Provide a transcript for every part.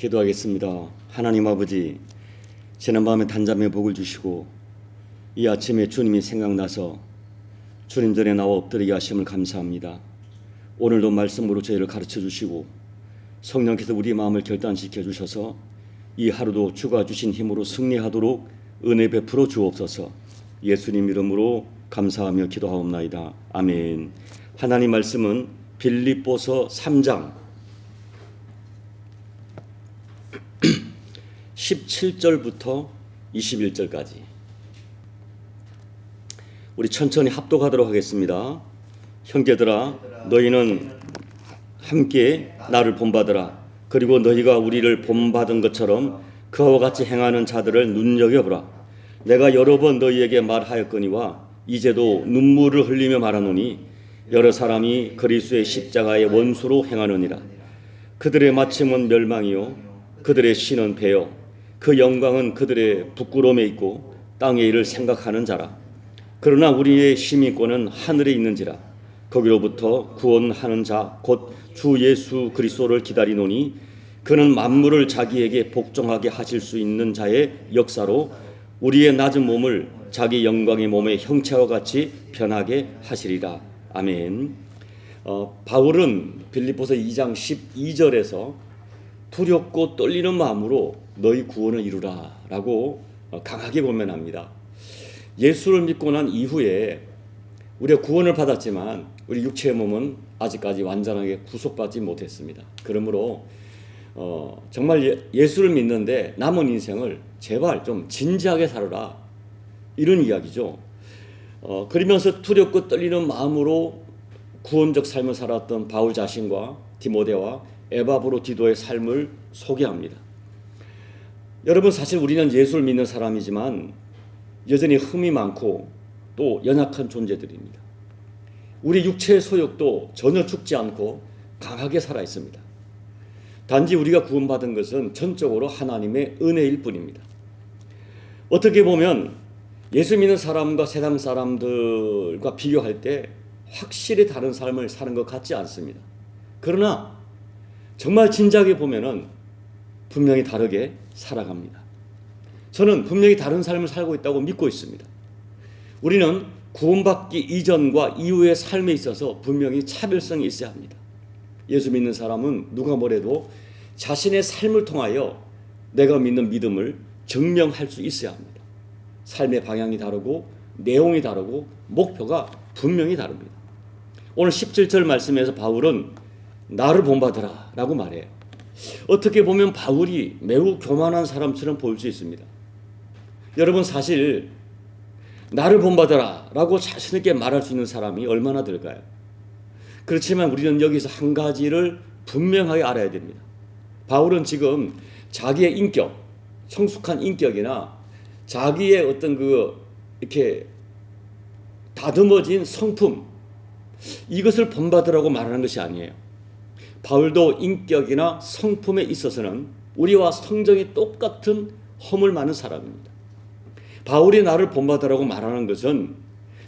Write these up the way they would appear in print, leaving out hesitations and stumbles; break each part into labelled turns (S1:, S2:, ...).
S1: 기도하겠습니다. 하나님 아버지, 지난밤에 단잠에 복을 주시고 이 아침에 주님이 생각나서 주님 전에 나와 엎드리게 하심을 감사합니다. 오늘도 말씀으로 저희를 가르쳐 주시고 성령께서 우리 마음을 결단시켜 주셔서 이 하루도 주가 주신 힘으로 승리하도록 은혜 베풀어 주옵소서. 예수님 이름으로 감사하며 기도하옵나이다. 아멘. 하나님 말씀은 빌립보서 3장 17절부터 21절까지 우리 천천히 합독하도록 하겠습니다. 형제들아, 너희는 함께 나를 본받으라. 그리고 너희가 우리를 본받은 것처럼 그와 같이 행하는 자들을 눈여겨보라. 내가 여러 번 너희에게 말하였거니와 이제도 눈물을 흘리며 말하노니 여러 사람이 그리스도의 십자가의 원수로 행하느니라. 그들의 마침은 멸망이요 그들의 신은 배요 그 영광은 그들의 부끄러움에 있고 땅의 일을 생각하는 자라. 그러나 우리의 시민권은 하늘에 있는지라. 거기로부터 구원하는 자 곧 주 예수 그리스도를 기다리노니 그는 만물을 자기에게 복종하게 하실 수 있는 자의 역사로 우리의 낮은 몸을 자기 영광의 몸의 형체와 같이 변하게 하시리라. 아멘. 바울은 빌립보서 2장 12절에서 두렵고 떨리는 마음으로 너희 구원을 이루라 라고 강하게 권면합니다. 예수를 믿고 난 이후에 우리가 구원을 받았지만 우리 육체의 몸은 아직까지 완전하게 구속받지 못했습니다. 그러므로 정말 예수를 믿는데 남은 인생을 제발 좀 진지하게 살아라, 이런 이야기죠. 그러면서 두렵고 떨리는 마음으로 구원적 삶을 살았던 바울 자신과 디모데와 에바브로디도의 삶을 소개합니다. 여러분, 사실 우리는 예수를 믿는 사람이지만 여전히 흠이 많고 또 연약한 존재들입니다. 우리 육체의 소욕도 전혀 죽지 않고 강하게 살아 있습니다. 단지 우리가 구원받은 것은 전적으로 하나님의 은혜일 뿐입니다. 어떻게 보면 예수 믿는 사람과 세상 사람들과 비교할 때 확실히 다른 삶을 사는 것 같지 않습니다. 그러나 정말 진지하게 보면은 분명히 다르게 살아갑니다. 저는 분명히 다른 삶을 살고 있다고 믿고 있습니다. 우리는 구원받기 이전과 이후의 삶에 있어서 분명히 차별성이 있어야 합니다. 예수 믿는 사람은 누가 뭐래도 자신의 삶을 통하여 내가 믿는 믿음을 증명할 수 있어야 합니다. 삶의 방향이 다르고 내용이 다르고 목표가 분명히 다릅니다. 오늘 17절 말씀에서 바울은 나를 본받으라 라고 말해요. 어떻게 보면 바울이 매우 교만한 사람처럼 보일 수 있습니다. 여러분, 사실 나를 본받으라 라고 자신 있게 말할 수 있는 사람이 얼마나 될까요? 그렇지만 우리는 여기서 한 가지를 분명하게 알아야 됩니다. 바울은 지금 자기의 인격, 성숙한 인격이나 자기의 어떤 이렇게 다듬어진 성품, 이것을 본받으라고 말하는 것이 아니에요. 바울도 인격이나 성품에 있어서는 우리와 성정이 똑같은 허물 많은 사람입니다. 바울이 나를 본받으라고 말하는 것은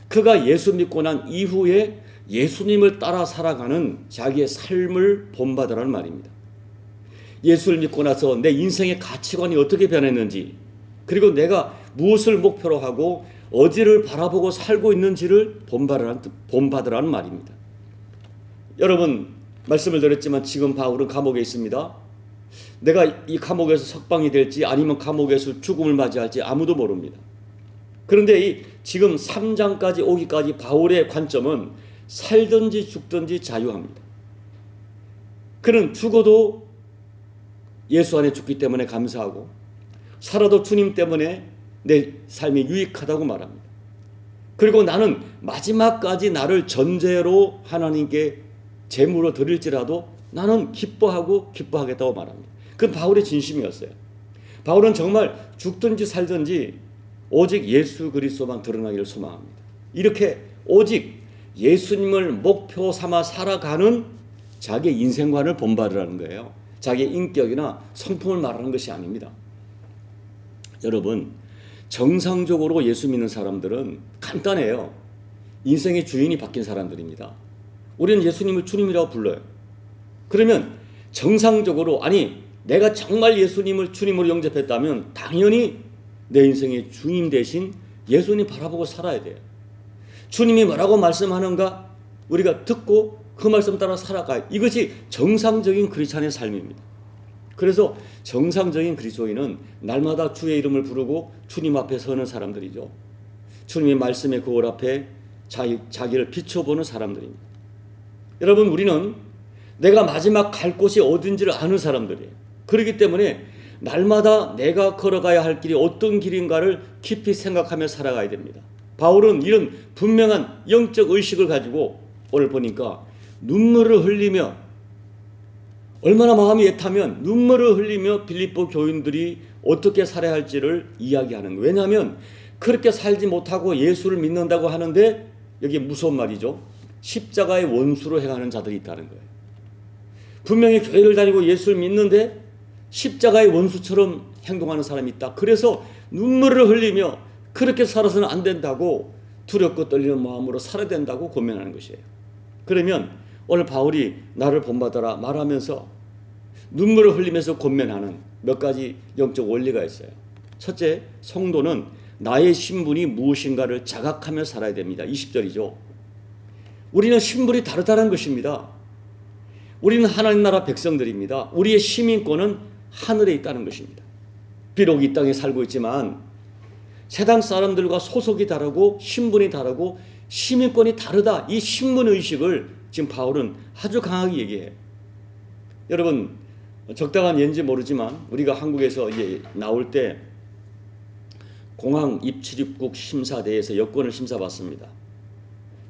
S1: 그가 예수 믿고 난 이후에 예수님을 따라 살아가는 자기의 삶을 본받으라는 말입니다. 예수를 믿고 나서 내 인생의 가치관이 어떻게 변했는지, 그리고 내가 무엇을 목표로 하고 어디를 바라보고 살고 있는지를 본받으라는 말입니다. 여러분, 말씀을 드렸지만 지금 바울은 감옥에 있습니다. 내가 이 감옥에서 석방이 될지 아니면 감옥에서 죽음을 맞이할지 아무도 모릅니다. 그런데 지금 3장까지 오기까지 바울의 관점은 살든지 죽든지 자유합니다. 그는 죽어도 예수 안에 죽기 때문에 감사하고 살아도 주님 때문에 내 삶이 유익하다고 말합니다. 그리고 나는 마지막까지 나를 전제로 하나님께 제물로 드릴지라도 나는 기뻐하겠다고 말합니다. 그건 바울의 진심이었어요. 바울은 정말 죽든지 살든지 오직 예수 그리스도만 드러나기를 소망합니다. 이렇게 오직 예수님을 목표 삼아 살아가는 자기의 인생관을 본받으라는 거예요. 자기의 인격이나 성품을 말하는 것이 아닙니다. 여러분, 정상적으로 예수 믿는 사람들은 간단해요. 인생의 주인이 바뀐 사람들입니다. 우리는 예수님을 주님이라고 불러요. 그러면 정상적으로, 아니 내가 정말 예수님을 주님으로 영접했다면 당연히 내 인생의 주님 대신 예수님 바라보고 살아야 돼요. 주님이 뭐라고 말씀하는가 우리가 듣고 그 말씀 따라 살아가요. 이것이 정상적인 크리스찬의 삶입니다. 그래서 정상적인 그리스도인은 날마다 주의 이름을 부르고 주님 앞에 서는 사람들이죠. 주님의 말씀의 거울 앞에 자기를 비춰보는 사람들입니다. 여러분, 우리는 내가 마지막 갈 곳이 어딘지를 아는 사람들이에요. 그렇기 때문에 날마다 내가 걸어가야 할 길이 어떤 길인가를 깊이 생각하며 살아가야 됩니다. 바울은 이런 분명한 영적 의식을 가지고 오늘 보니까 눈물을 흘리며, 얼마나 마음이 애타면 눈물을 흘리며 빌립보 교인들이 어떻게 살아야 할지를 이야기하는 거예요. 왜냐하면 그렇게 살지 못하고 예수를 믿는다고 하는데 여기 무서운 말이죠. 십자가의 원수로 행하는 자들이 있다는 거예요. 분명히 교회를 다니고 예수를 믿는데 십자가의 원수처럼 행동하는 사람이 있다. 그래서 눈물을 흘리며 그렇게 살아서는 안 된다고 두렵고 떨리는 마음으로 살아야 된다고 고민하는 것이에요. 그러면 오늘 바울이 나를 본받아라 말하면서 눈물을 흘리면서 권면하는 몇 가지 영적 원리가 있어요. 첫째, 성도는 나의 신분이 무엇인가를 자각하며 살아야 됩니다. 20절이죠. 우리는 신분이 다르다는 것입니다. 우리는 하나님 나라 백성들입니다. 우리의 시민권은 하늘에 있다는 것입니다. 비록 이 땅에 살고 있지만 세상 사람들과 소속이 다르고 신분이 다르고 시민권이 다르다. 이 신분의식을 지금 바울은 아주 강하게 얘기해요. 여러분, 적당한 예인지 모르지만 우리가 한국에서 이제 나올 때 공항 입출입국 심사대에서 여권을 심사받습니다.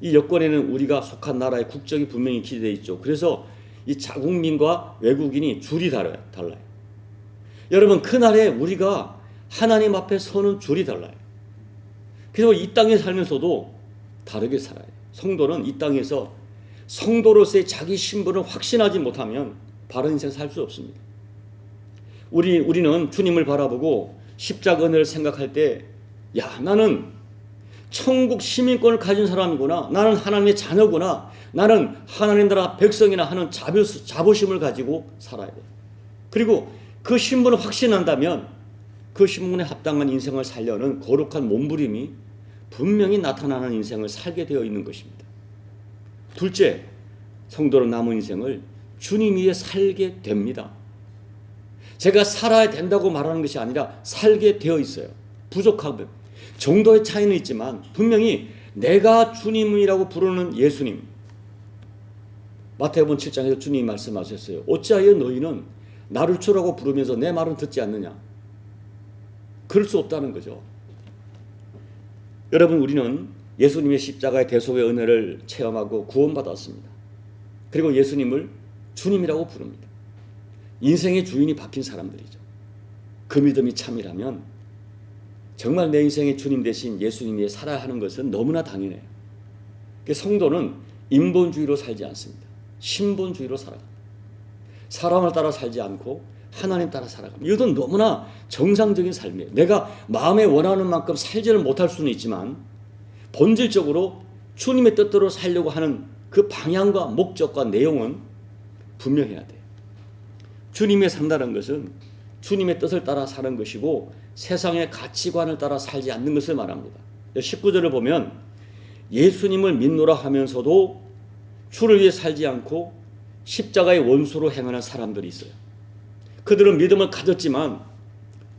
S1: 이 여권에는 우리가 속한 나라의 국적이 분명히 기재되어 있죠. 그래서 이 자국민과 외국인이 줄이 달라요. 여러분, 그날에 우리가 하나님 앞에 서는 줄이 달라요. 그래서 이 땅에 살면서도 다르게 살아요. 성도는 이 땅에서 성도로서의 자기 신분을 확신하지 못하면 바른 인생 살 수 없습니다. 우리는 주님을 바라보고 십자가 은혜를 생각할 때, 야, 나는 천국 시민권을 가진 사람이구나. 나는 하나님의 자녀구나. 나는 하나님 나라 백성이나 하는 자부심을 가지고 살아야 돼요. 그리고 그 신분을 확신한다면 그 신분에 합당한 인생을 살려는 거룩한 몸부림이 분명히 나타나는 인생을 살게 되어 있는 것입니다. 둘째, 성도는 남은 인생을 주님 위에 살게 됩니다. 제가 살아야 된다고 말하는 것이 아니라 살게 되어 있어요. 부족하면 정도의 차이는 있지만 분명히 내가 주님이라고 부르는 예수님, 마태복음 7장에서 주님이 말씀하셨어요. 어찌하여 너희는 나를 주라고 부르면서 내 말은 듣지 않느냐. 그럴 수 없다는 거죠. 여러분, 우리는 예수님의 십자가의 대속의 은혜를 체험하고 구원받았습니다. 그리고 예수님을 주님이라고 부릅니다. 인생의 주인이 바뀐 사람들이죠. 그 믿음이 참이라면 정말 내 인생의 주님 대신 예수님이 살아야 하는 것은 너무나 당연해요. 성도는 인본주의로 살지 않습니다. 신본주의로 살아갑니다. 사람을 따라 살지 않고 하나님 따라 살아갑니다. 이것은 너무나 정상적인 삶이에요. 내가 마음에 원하는 만큼 살지는 못할 수는 있지만 본질적으로 주님의 뜻대로 살려고 하는 그 방향과 목적과 내용은 분명해야 돼요. 주님의 산다는 것은 주님의 뜻을 따라 사는 것이고 세상의 가치관을 따라 살지 않는 것을 말합니다. 19절을 보면 예수님을 믿노라 하면서도 주를 위해 살지 않고 십자가의 원수로 행하는 사람들이 있어요. 그들은 믿음을 가졌지만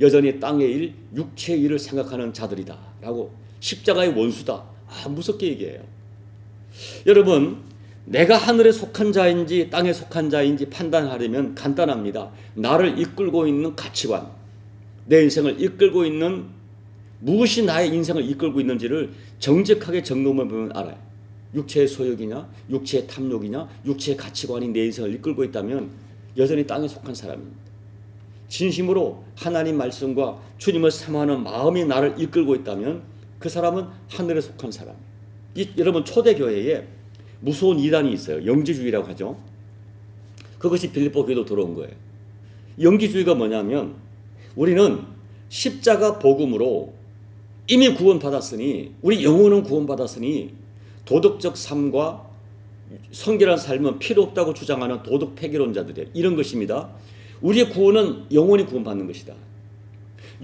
S1: 여전히 땅의 일, 육체의 일을 생각하는 자들이다 라고, 십자가의 원수다. 무섭게 얘기해요. 여러분, 내가 하늘에 속한 자인지 땅에 속한 자인지 판단하려면 간단합니다. 나를 이끌고 있는 가치관, 내 인생을 이끌고 있는 무엇이 나의 인생을 이끌고 있는지를 정직하게 점검해 보면 알아요. 육체의 소욕이냐, 육체의 탐욕이냐, 육체의 가치관이 내 인생을 이끌고 있다면 여전히 땅에 속한 사람입니다. 진심으로 하나님 말씀과 주님을 사모하는 마음이 나를 이끌고 있다면 그 사람은 하늘에 속한 사람이에요. 여러분, 초대교회에 무서운 이단이 있어요. 영지주의라고 하죠. 그것이 빌립보 교회도 들어온 거예요. 영지주의가 뭐냐면 우리는 십자가 복음으로 이미 구원받았으니, 우리 영혼은 구원받았으니 도덕적 삶과 성결한 삶은 필요 없다고 주장하는 도덕 폐기론자들이에요. 이런 것입니다. 우리의 구원은 영원히 구원받는 것이다.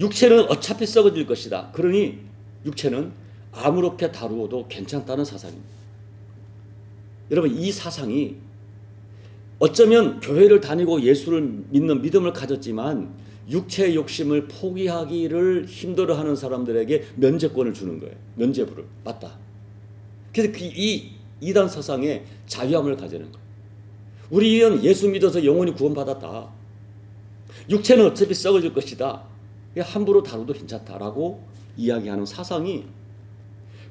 S1: 육체는 어차피 썩어질 것이다. 그러니 육체는 아무렇게 다루어도 괜찮다는 사상입니다. 여러분, 이 사상이 어쩌면 교회를 다니고 예수를 믿는 믿음을 가졌지만 육체의 욕심을 포기하기를 힘들어하는 사람들에게 면죄권을 주는 거예요. 면죄부를. 맞다. 그래서 이 이단 사상에 자유함을 가지는 거예요. 우리는 예수 믿어서 영원히 구원받았다. 육체는 어차피 썩어질 것이다. 함부로 다루도 괜찮다라고 이야기하는 사상이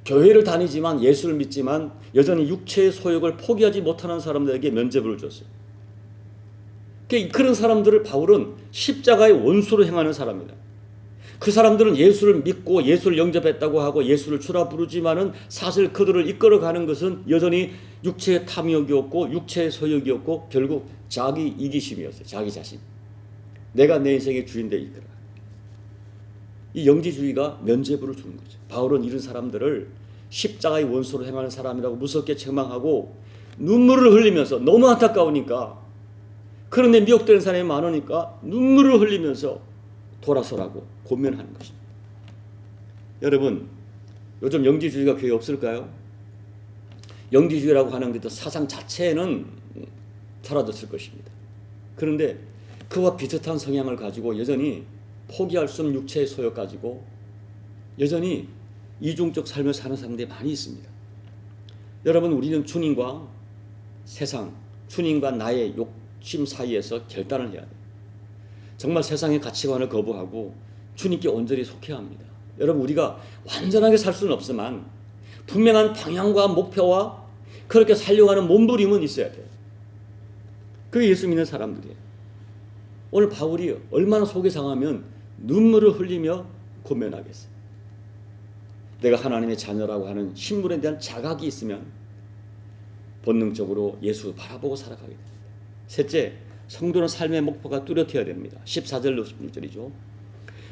S1: 교회를 다니지만 예수를 믿지만 여전히 육체의 소욕을 포기하지 못하는 사람들에게 면죄부를 줬어요. 그런 사람들을 바울은 십자가의 원수로 행하는 사람이다. 그 사람들은 예수를 믿고 예수를 영접했다고 하고 예수를 주라 부르지만은 사실 그들을 이끌어가는 것은 여전히 육체의 탐욕이었고 육체의 소욕이었고 결국 자기 이기심이었어요. 자기 자신. 내가 내 인생의 주인데 이끌어. 이 영지주의가 면죄부를 주는 거죠. 바울은 이런 사람들을 십자가의 원수로 행하는 사람이라고 무섭게 책망하고 눈물을 흘리면서 너무 안타까우니까 그런데 미혹되는 사람이 많으니까 눈물을 흘리면서 돌아서라고 권면하는 것입니다. 여러분, 요즘 영지주의가 교회에 없을까요? 영지주의라고 하는 그 사상 자체는 사라졌을 것입니다. 그런데 그와 비슷한 성향을 가지고 여전히 포기할 수 없는 육체의 소욕 가지고 여전히 이중적 삶을 사는 사람들이 많이 있습니다. 여러분, 우리는 주님과 세상, 주님과 나의 욕심 사이에서 결단을 해야 돼요. 정말 세상의 가치관을 거부하고 주님께 온전히 속해야 합니다. 여러분, 우리가 완전하게 살 수는 없지만 분명한 방향과 목표와 그렇게 살려고 하는 몸부림은 있어야 돼요. 그게 예수 믿는 사람들이에요. 오늘 바울이 얼마나 속이 상하면 눈물을 흘리며 고면하겠어요. 내가 하나님의 자녀라고 하는 신분에 대한 자각이 있으면 본능적으로 예수 바라보고 살아가게 됩니다. 셋째, 성도는 삶의 목표가 뚜렷해야 됩니다. 14절로 16절이죠.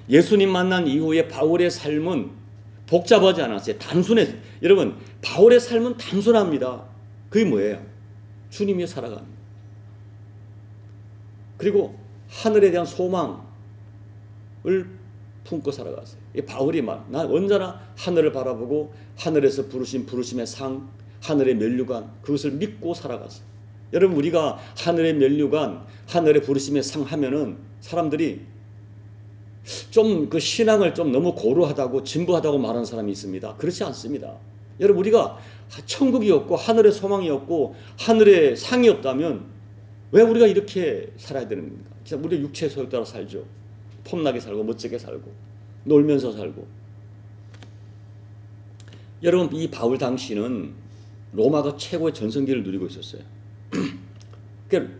S1: 예수님 만난 이후에 바울의 삶은 복잡하지 않았어요. 단순해요. 여러분, 바울의 삶은 단순합니다. 그게 뭐예요? 주님이 살아갑니다. 그리고 하늘에 대한 소망을 품고 살아갔어요. 바울이 난 언제나 하늘을 바라보고 하늘에서 부르심의 상, 하늘의 면류관, 그것을 믿고 살아갔어요. 여러분, 우리가 하늘의 면류관, 하늘의 부르심의 상 하면은 사람들이 좀 그 신앙을 좀 너무 고루하다고 진부하다고 말하는 사람이 있습니다. 그렇지 않습니다. 여러분, 우리가 천국이 없고 하늘의 소망이 없고 하늘의 상이 없다면 왜 우리가 이렇게 살아야 되는 겁니까? 진짜 우리 육체의 소욕 따라 살죠. 폼나게 살고 멋지게 살고 놀면서 살고. 여러분, 이 바울 당시는 로마가 최고의 전성기를 누리고 있었어요. 그러니까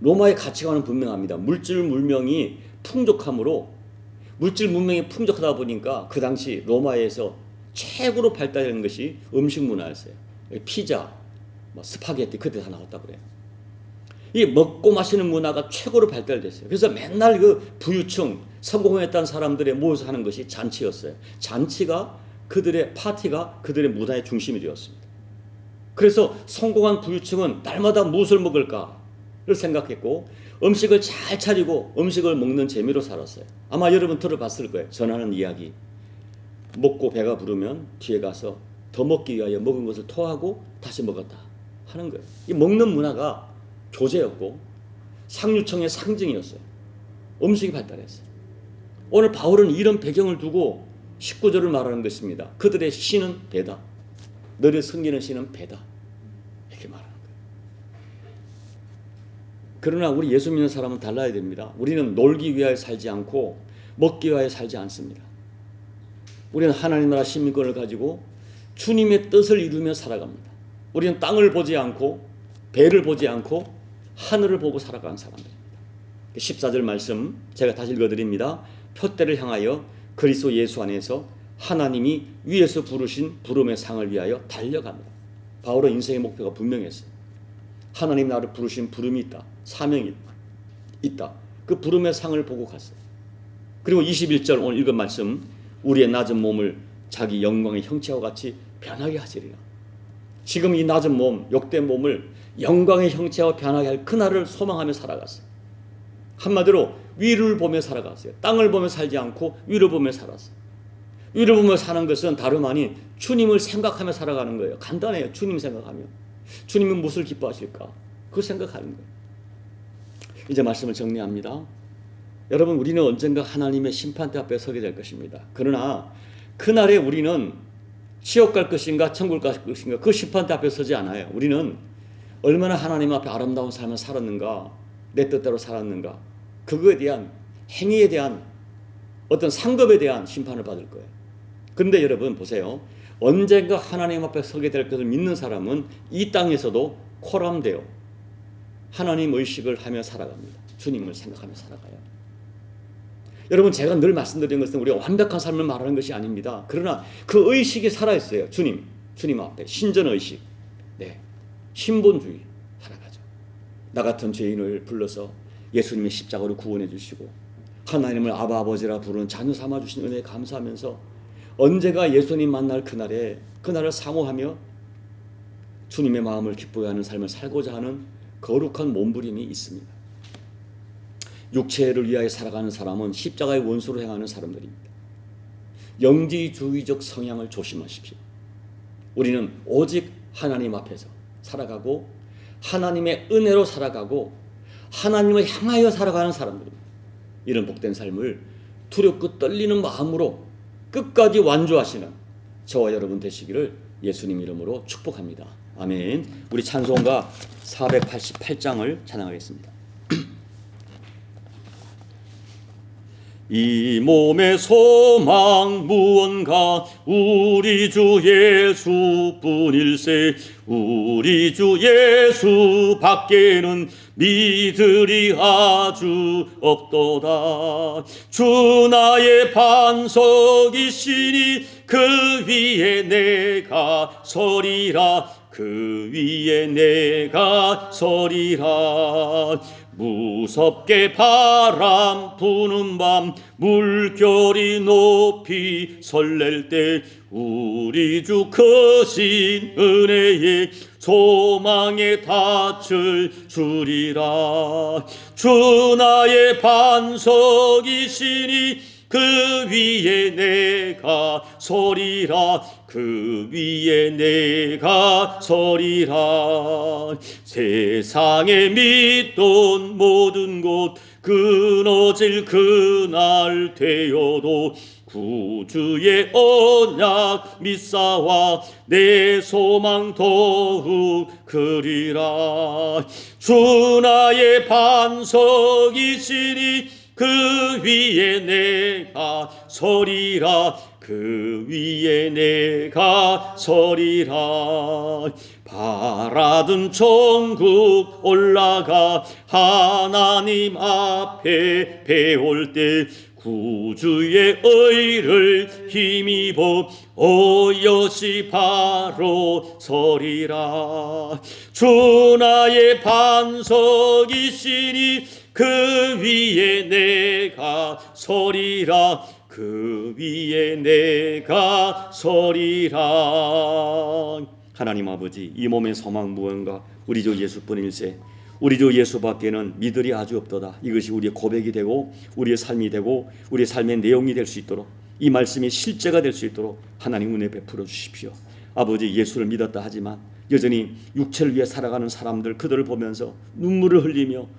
S1: 로마의 가치관은 분명합니다. 물질 문명이 풍족하다 보니까 그 당시 로마에서 최고로 발달된 것이 음식 문화였어요. 피자, 스파게티 그때 다 나왔다고 그래요. 이 먹고 마시는 문화가 최고로 발달됐어요. 그래서 맨날 그 부유층, 성공했다는 사람들의 모여서 하는 것이 잔치였어요. 잔치가 파티가 그들의 문화의 중심이 되었습니다. 그래서 성공한 부유층은 날마다 무엇을 먹을까를 생각했고 음식을 잘 차리고 음식을 먹는 재미로 살았어요. 아마 여러분 들어봤을 거예요. 전하는 이야기. 먹고 배가 부르면 뒤에 가서 더 먹기 위하여 먹은 것을 토하고 다시 먹었다 하는 거예요. 이 먹는 문화가 교제였고 상류층의 상징이었어요. 음식이 발달했어요. 오늘 바울은 이런 배경을 두고 19절을 말하는 것입니다. 그들의 신은 배다. 너를 섬기는 신은 배다. 이렇게 말하는 거예요. 그러나 우리 예수 믿는 사람은 달라야 됩니다. 우리는 놀기 위하여 살지 않고 먹기 위하여 살지 않습니다. 우리는 하나님 나라 시민권을 가지고 주님의 뜻을 이루며 살아갑니다. 우리는 땅을 보지 않고 배를 보지 않고 하늘을 보고 살아가는 사람들입니다. 14절 말씀 제가 다시 읽어드립니다. 표대를 향하여 그리스도 예수 안에서 하나님이 위에서 부르신 부름의 상을 위하여 달려갑니다. 바울은 인생의 목표가 분명했어요. 하나님 나를 부르신 부름이 있다. 사명이 있다. 그 부름의 상을 보고 갔어요. 그리고 21절 오늘 읽은 말씀 우리의 낮은 몸을 자기 영광의 형체와 같이 변하게 하시리라. 지금 이 낮은 몸, 욕된 몸을 영광의 형체와 변하게 할 그날을 소망하며 살아갔어요. 한마디로 위를 보며 살아갔어요. 땅을 보며 살지 않고 위를 보며 살았어요. 위를 보며 사는 것은 다름 아닌 주님을 생각하며 살아가는 거예요. 간단해요. 주님 생각하며. 주님은 무엇을 기뻐하실까? 그걸 생각하는 거예요. 이제 말씀을 정리합니다. 여러분, 우리는 언젠가 하나님의 심판대 앞에 서게 될 것입니다. 그러나 그날에 우리는 지옥 갈 것인가 천국 갈 것인가 그 심판대 앞에 서지 않아요. 우리는 얼마나 하나님 앞에 아름다운 삶을 살았는가, 내 뜻대로 살았는가, 그거에 대한 행위에 대한 어떤 상급에 대한 심판을 받을 거예요. 그런데 여러분 보세요. 언젠가 하나님 앞에 서게 될 것을 믿는 사람은 이 땅에서도 코람되어 하나님 의식을 하며 살아갑니다. 주님을 생각하며 살아가요. 여러분, 제가 늘 말씀드린 것은 우리가 완벽한 삶을 말하는 것이 아닙니다. 그러나 그 의식이 살아있어요. 주님 앞에 신전의식, 신본주의 살아가죠. 나 같은 죄인을 불러서 예수님의 십자가로 구원해 주시고 하나님을 아바 아버지라 부르는 자녀 삼아 주신 은혜에 감사하면서 언제가 예수님 만날 그날을 사모하며 주님의 마음을 기쁘게 하는 삶을 살고자 하는 거룩한 몸부림이 있습니다. 육체를 위하여 살아가는 사람은 십자가의 원수로 행하는 사람들입니다. 영지주의적 성향을 조심하십시오. 우리는 오직 하나님 앞에서 살아가고 하나님의 은혜로 살아가고 하나님을 향하여 살아가는 사람들입니다. 이런 복된 삶을 두렵고 떨리는 마음으로 끝까지 완주하시는 저와 여러분 되시기를 예수님 이름으로 축복합니다. 아멘. 우리 찬송가 488장을 찬양하겠습니다. 이 몸의 소망 무언가 우리 주 예수뿐일세. 우리 주 예수 밖에는 믿으리 아주 없도다. 주 나의 반석이시니 그 위에 내가 서리라. 그 위에 내가 서리라. 무섭게 바람 부는 밤 물결이 높이 설렐 때 우리 주 크신 은혜에 소망에 닻을 주리라. 주 나의 반석이시니 그 위에 내가 서리라. 그 위에 내가 서리라. 세상에 믿던 모든 곳 끊어질 그날 되어도 구주의 언약 믿사와 내 소망 더욱 크리라. 주 나의 반석이시니 그 위에 내가 서리라. 그 위에 내가 서리라. 바라던 천국 올라가 하나님 앞에 배울 때 구주의 의를 힘입어 오롯이 바로 서리라. 주 나의 반석이시니 그 위에 내가 서리라. 그 위에 내가 서리라. 하나님 아버지, 이 몸의 소망 무언가 우리 주 예수뿐일세. 우리 주 예수밖에는 믿으리 아주 없도다. 이것이 우리의 고백이 되고 우리의 삶이 되고 우리의 삶의 내용이 될 수 있도록, 이 말씀이 실제가 될 수 있도록 하나님 은혜 베풀어 주십시오. 아버지, 예수를 믿었다 하지만 여전히 육체를 위해 살아가는 사람들, 그들을 보면서 눈물을 흘리며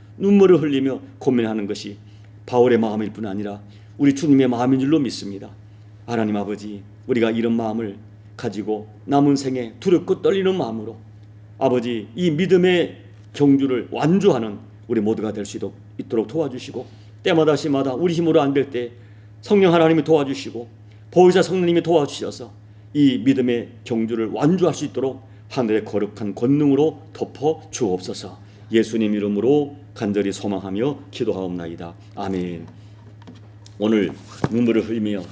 S1: 고민하는 것이 바울의 마음일 뿐 아니라 우리 주님의 마음인 줄로 믿습니다. 하나님 아버지, 우리가 이런 마음을 가지고 남은 생에 두렵고 떨리는 마음으로 아버지, 이 믿음의 경주를 완주하는 우리 모두가 될 수 있도록 도와주시고, 때마다 시마다 우리 힘으로 안 될 때 성령 하나님이 도와주시고 보혜사 성령님이 도와주셔서 이 믿음의 경주를 완주할 수 있도록 하늘의 거룩한 권능으로 덮어 주옵소서. 예수님 이름으로 간절히 소망하며 기도하옵나이다. 아멘. 오늘 눈물을 흘리며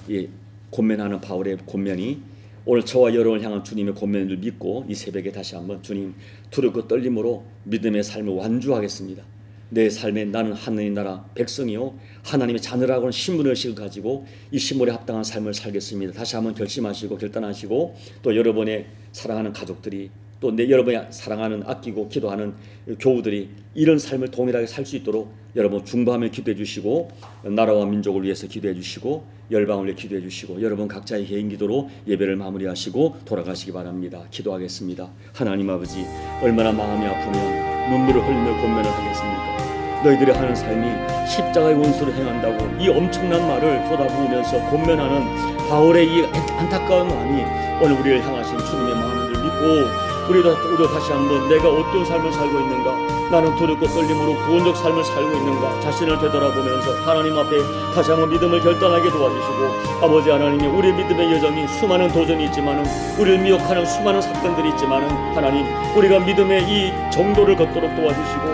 S1: 권면하는 바울의 권면이 오늘 저와 여러분을 향한 주님의 권면을 믿고 이 새벽에 다시 한번 주님, 두렵고 떨림으로 믿음의 삶을 완주하겠습니다. 내 삶에 나는 하느님 나라 백성이요 하나님의 자녀라고 하는 신분의식을 가지고 이 신분에 합당한 삶을 살겠습니다. 다시 한번 결심하시고 결단하시고, 또 여러분의 사랑하는 가족들이 또 여러분이 사랑하는 아끼고 기도하는 교우들이 이런 삶을 동일하게 살 수 있도록 여러분 중보하며 기도해 주시고 나라와 민족을 위해서 기도해 주시고 열방을 위해 기도해 주시고 여러분 각자의 개인 기도로 예배를 마무리하시고 돌아가시기 바랍니다. 기도하겠습니다. 하나님 아버지, 얼마나 마음이 아프면 눈물을 흘리며 권면을 하겠습니까? 너희들이 하는 삶이 십자가의 원수로 행한다고 이 엄청난 말을 쏟아부으면서 권면하는 바울의 이 안타까운 마음이 오늘 우리를 향하신 주님의 마음을 믿고 우리도 다시 한번 내가 어떤 삶을 살고 있는가, 나는 두렵고 떨림으로 구원적 삶을 살고 있는가 자신을 되돌아보면서 하나님 앞에 다시 한번 믿음을 결단하게 도와주시고 아버지 하나님이 우리의 믿음의 여정이 수많은 도전이 있지만은 우리를 미혹하는 수많은 사건들이 있지만은 하나님 우리가 믿음의 이 정도를 걷도록 도와주시고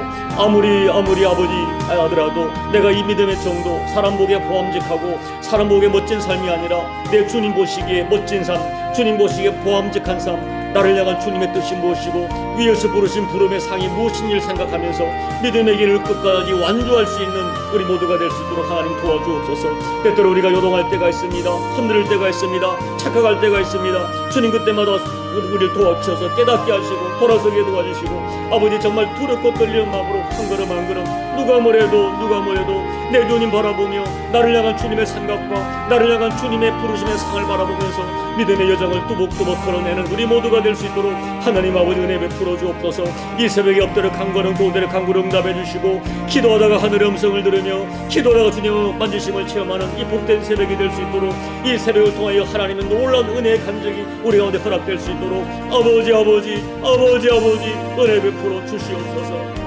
S1: 아무리 아버지 하더라도 내가 이 믿음의 정도 사람 보기에 보암직하고 사람 보기에 멋진 삶이 아니라 내 주님 보시기에 멋진 삶, 주님 보시기에 보암직한 삶, 나를 향한 주님의 뜻이 무엇이고 위에서 부르신 부름의 상이 무엇인 일 생각하면서 믿음의 길을 끝까지 완주할 수 있는 우리 모두가 될 수 있도록 하나님 도와주옵소서. 때때로 우리가 요동할 때가 있습니다. 흔들릴 때가 있습니다. 착각할 때가 있습니다. 주님 그때마다 우리를 도와주셔서 깨닫게 하시고 돌아서게 도와주시고 아버지 정말 두렵고 떨리는 마음으로 한 걸음 한 걸음 누가 뭐래도 내 주님 바라보며 나를 향한 주님의 생각과 나를 향한 주님의 부르심의 상을 바라보면서 믿음의 여정을 뚜벅뚜벅 걸어내는 우리 모두가 될 수 있도록 하나님 아버지 은혜 베풀어 주옵소서. 이 새벽에 엎드려 간구하는 고들의 간구를 응답해 주시고 기도하다가 하늘의 음성을 들으며 기도하다가 주님의 만지심을 체험하는 이 복된 새벽이 될 수 있도록 이 새벽을 통하여 하나님의 놀라운 은혜의 간증이 우리 가운데 허락될 수 있도록 아버지 은혜 베풀어 주시옵소서.